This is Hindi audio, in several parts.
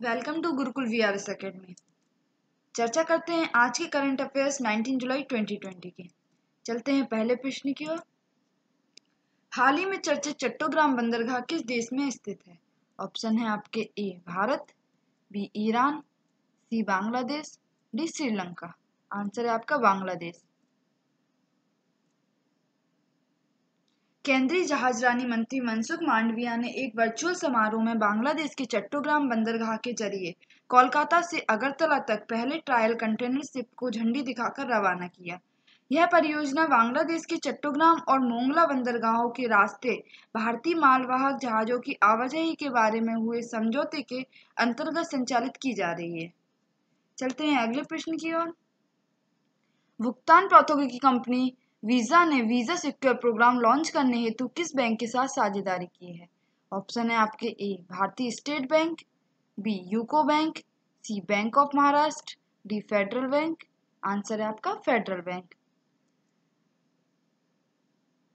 Welcome to Gurukul VRS academy. चर्चा करते हैं आज के करंट अफेयर्स 19 जुलाई 2020 के। चलते हैं पहले प्रश्न की ओर। हाल ही में चर्चित चट्टोग्राम बंदरगाह किस देश में स्थित है? ऑप्शन है आपके ए भारत, बी ईरान, सी बांग्लादेश, डी श्रीलंका। आंसर है आपका बांग्लादेश। केंद्रीय जहाजरानी मंत्री मनसुख मांडविया ने एक वर्चुअल समारोह में बांग्लादेश के चट्टोग्राम बंदरगाह के जरिए कोलकाता से अगरतला तक पहले ट्रायल कंटेनर शिप को झंडी दिखाकर रवाना किया। यह परियोजना बांग्लादेश के चट्टोग्राम और मोंगला बंदरगाहों के रास्ते भारतीय मालवाहक जहाजों की आवाजाही के बारे में हुए समझौते के अंतर्गत संचालित की जा रही है। चलते हैं अगले प्रश्न की ओर। भुगतान प्रौद्योगिकी कंपनी वीजा ने वीजा सिक्योर प्रोग्राम लॉन्च करने हेतु किस बैंक के साथ साझेदारी की है? ऑप्शन है आपके A Bharatiya state bank, B UCO bank, C bank of Maharashtra, D federal bank. Answer है आपका फेडरल बैंक।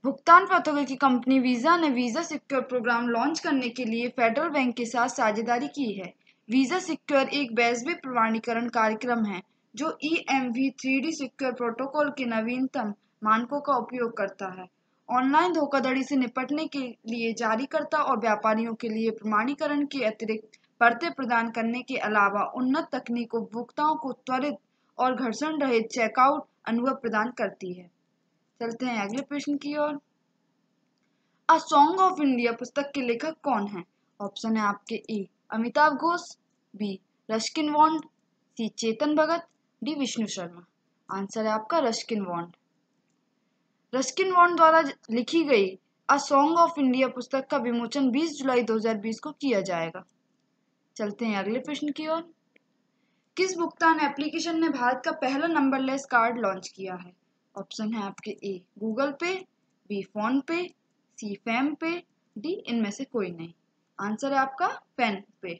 भुगतान प्रौद्योगिकी कंपनी वीजा ने वीजा सिक्योर प्रोग्राम लॉन्च करने के लिए फेडरल बैंक के साथ साझेदारी की है। वीजा सिक्योर एक वैश्विक प्रमाणीकरण कार्यक्रम है जो EMV3D सिक्योर प्रोटोकॉल के नवीनतम मानकों का उपयोग करता है। ऑनलाइन धोखाधड़ी से निपटने के लिए जारीकर्ता और व्यापारियों के लिए प्रमाणीकरण के अतिरिक्त परतें प्रदान करने के अलावा उन्नत तकनीक उपभोक्ताओं को त्वरित और घर्षण रहित चेकआउट अनुभव प्रदान करती है। चलते हैं अगले प्रश्न की ओर। अ सॉन्ग ऑफ इंडिया पुस्तक के लेखक कौन है? ऑप्शन है आपके A Amitabh Ghosh, B Ruskin Bond, C Chetan Bhagat, D Vishnu Sharma. Answer है आपका रस्किन बॉन्ड। रस्किन बॉन्ड द्वारा लिखी गई अ सॉन्ग ऑफ इंडिया पुस्तक का विमोचन 20 जुलाई 2020 को किया जाएगा। चलते हैं अगले प्रश्न की ओर। किस भुगतान एप्लीकेशन ने भारत का पहला नंबरलेस कार्ड लॉन्च किया है? ऑप्शन है आपके ए गूगल पे, बी फोन पे, सी फैम पे, डी इनमें से कोई नहीं। आंसर है आपका फैम पे।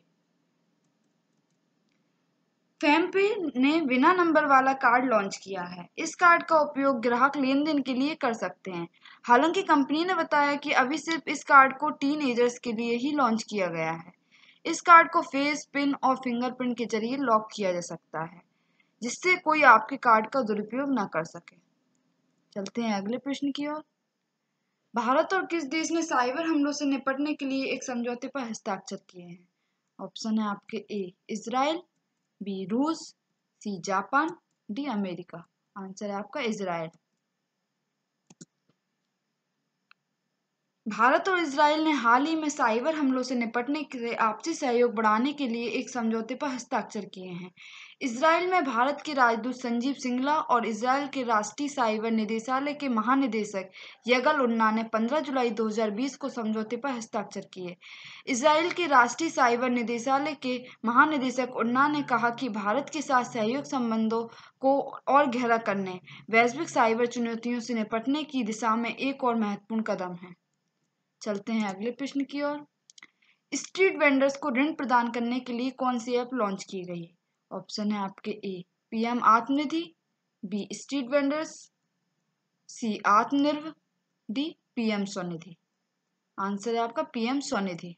फैमपे ने बिना नंबर वाला कार्ड लॉन्च किया है। इस कार्ड का उपयोग ग्राहक लेन देन के लिए कर सकते हैं। हालांकि कंपनी ने बताया कि अभी सिर्फ इस कार्ड को टीनएजर्स के लिए ही लॉन्च किया गया है। इस कार्ड को फेस, पिन और फिंगरप्रिंट के जरिए लॉक किया जा सकता है जिससे कोई आपके कार्ड का दुरुपयोग न कर सके। चलते हैं अगले प्रश्न की ओर। भारत और किस देश ने साइबर हमलों से निपटने के लिए एक समझौते पर हस्ताक्षर किए हैं? ऑप्शन है आपके ए इजराइल, बी रूस, C Japan, D America. Answer है आपका इजराइल। भारत और इजराइल ने हाल ही में साइबर हमलों से निपटने के लिए आपसी सहयोग बढ़ाने के लिए एक समझौते पर हस्ताक्षर किए हैं। इजराइल में भारत के राजदूत संजीव सिंगला और इजराइल के राष्ट्रीय साइबर निदेशालय के महानिदेशक यगल उन्ना ने 15 जुलाई 2020 को समझौते पर हस्ताक्षर किए। इजराइल के राष्ट्रीय साइबर निदेशालय के महानिदेशक उन्ना ने कहा कि भारत के साथ सहयोग संबंधों को और गहरा करने वैश्विक साइबर चुनौतियों से निपटने की दिशा में एक और महत्वपूर्ण कदम है। चलते हैं अगले प्रश्न की ओर। स्ट्रीट वेंडर्स को ऋण प्रदान करने के लिए कौन सी ऐप लॉन्च की गई है? ऑप्शन है आपके A PM आत्मनिधि, B street vendors, सी आत्मनिर्भर, डी पीएम स्वनिधि। आंसर है आपका पीएम स्वनिधि।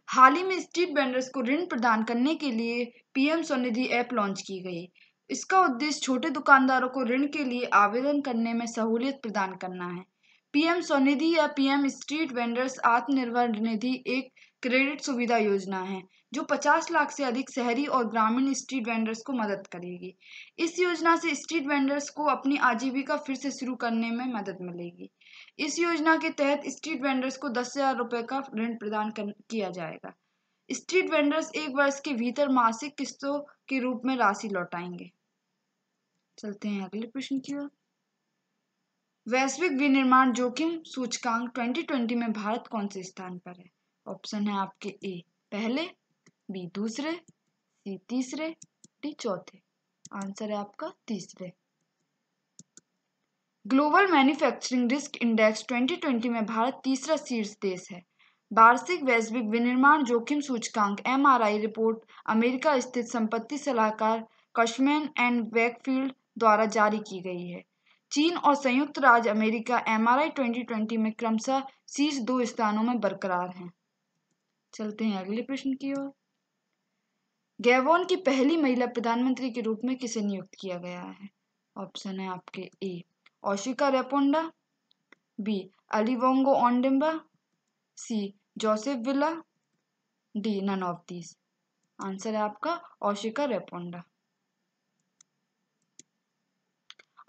हाल ही में स्ट्रीट वेंडर्स को ऋण प्रदान करने के लिए पीएम स्वनिधि ऐप लॉन्च की गई। इसका उद्देश्य छोटे दुकानदारों को ऋण के लिए आवेदन करने में सहूलियत प्रदान करना है। पीएम स्वनिधि या PM street vendors Atmanirbhar Nidhi एक क्रेडिट सुविधा योजना है जो 50 लाख से अधिक शहरी और ग्रामीण स्ट्रीट वेंडर्स को मदद करेगी। इस योजना से स्ट्रीट वेंडर्स को अपनी आजीविका फिर से शुरू करने में मदद मिलेगी। इस योजना के तहत स्ट्रीट वेंडर्स को 10,000 रुपए का ऋण प्रदान किया जाएगा। स्ट्रीट वेंडर्स एक वर्ष के भीतर मासिक किस्तों के रूप में राशि लौटाएंगे। चलते हैं अगले प्रश्न की ओर। वैश्विक विनिर्माण जोखिम सूचकांक 2020 में भारत कौन से स्थान पर है? ऑप्शन है आपके ए पहले, बी दूसरे, सी तीसरे, डी चौथे। आंसर है आपका तीसरे। ग्लोबल मैन्युफैक्चरिंग रिस्क इंडेक्स 2020 में भारत तीसरा शीर्ष देश है। वार्षिक वैश्विक विनिर्माण जोखिम सूचकांक MRI रिपोर्ट अमेरिका स्थित संपत्ति सलाहकार कशमैन एंड वेकफील्ड द्वारा जारी की गई है। चीन और संयुक्त राज्य अमेरिका MRI 2020 में क्रमशः शीर्ष 2 स्थानों में बरकरार हैं। चलते हैं अगले प्रश्न की ओर। गैबोन की पहली महिला प्रधानमंत्री के रूप में किसे नियुक्त किया गया है? ऑप्शन है आपके ए ओशिका रेपोंडा, B Ali Bongo Ondimba, C Joseph Vila, D none of these. Answer है आपका ओशिका रेपोंडा।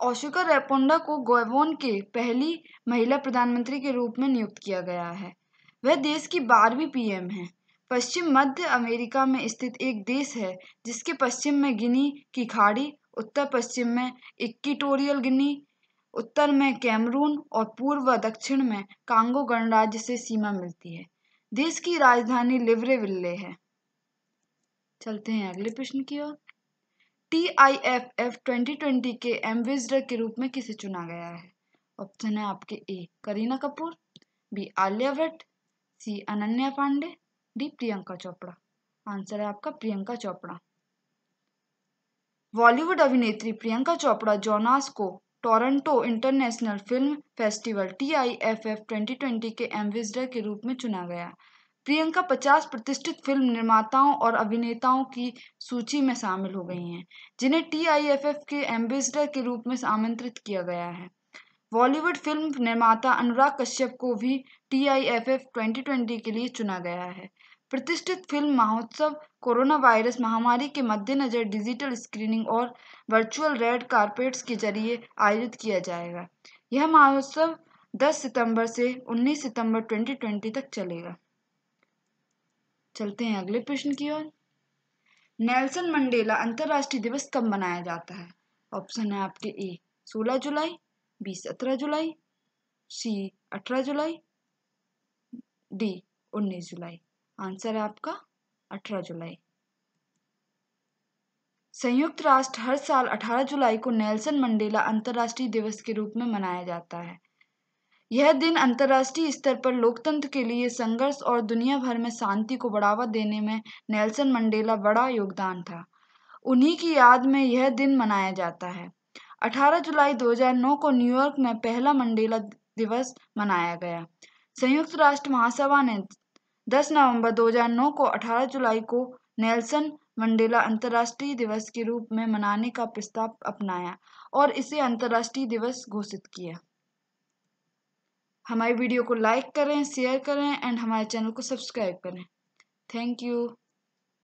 ओशिका रेपोंडा को गैबोन के पहली महिला प्रधानमंत्री के रूप में नियुक्त किया गया है। वह देश की 12वीं पीएम है। पश्चिम मध्य अमेरिका में स्थित एक देश है जिसके पश्चिम में गिनी की खाड़ी, उत्तर पश्चिम में इक्वेटोरियल गिनी, उत्तर में कैमरून और पूर्व व दक्षिण में कांगो गणराज्य से सीमा मिलती है। देश की राजधानी लिब्रेविले है। चलते हैं अगले प्रश्न की ओर। TIFF 2020 के एम्बेसडर के रूप में किसे चुना गया है? ऑप्शन है आपके ए करीना कपूर, बी आलिया भट्ट, सी अनन्या पांडे, डी प्रियंका चोपड़ा। आंसर है आपका प्रियंका चोपड़ा। बॉलीवुड अभिनेत्री प्रियंका चोपड़ा जोनास को Toronto international film festival TIFF 2020 के एम्बेसडर के रूप में चुना गया। प्रियंका 50 प्रतिष्ठित फिल्म निर्माताओं और अभिनेताओं की सूची में शामिल हो गई हैं जिन्हें TIFF के एम्बेसडर के रूप में आमंत्रित किया गया है। बॉलीवुड फिल्म निर्माता अनुराग कश्यप को भी TIFF 2020 के लिए चुना गया है। प्रतिष्ठित फिल्म महोत्सव कोरोना वायरस महामारी के मद्देनजर डिजिटल स्क्रीनिंग और वर्चुअल रेड कार्पेट्स के जरिए आयोजित किया जाएगा। यह महोत्सव 10 सितंबर से 19 सितंबर 2020 तक चलेगा। चलते हैं अगले प्रश्न की ओर। नेल्सन मंडेला अंतर्राष्ट्रीय दिवस कब मनाया जाता है? ऑप्शन है आपके ए 16 जुलाई, बी 17 जुलाई, सी 18 जुलाई, डी 19 जुलाई। आंसर है आपका 18 जुलाई। संयुक्त राष्ट्र हर साल 18 जुलाई को नेल्सन मंडेला अंतर्राष्ट्रीय दिवस के रूप में मनाया जाता है। यह दिन अंतर्राष्ट्रीय स्तर पर लोकतंत्र के लिए संघर्ष और दुनिया भर में शांति को बढ़ावा देने में नेल्सन मंडेला बड़ा योगदान था। उन्हीं की याद में यह दिन मनाया जाता है। 18 जुलाई 2009 को न्यूयॉर्क में पहला मंडेला दिवस मनाया गया। संयुक्त राष्ट्र महासभा ने 10 नवंबर 2009 को 18 जुलाई को नेल्सन मंडेला अंतर्राष्ट्रीय दिवस के रूप में मनाने का प्रस्ताव अपनाया और इसे अंतर्राष्ट्रीय दिवस घोषित किया। हमारी वीडियो को लाइक करें, शेयर करें एंड हमारे चैनल को सब्सक्राइब करें। Thank you.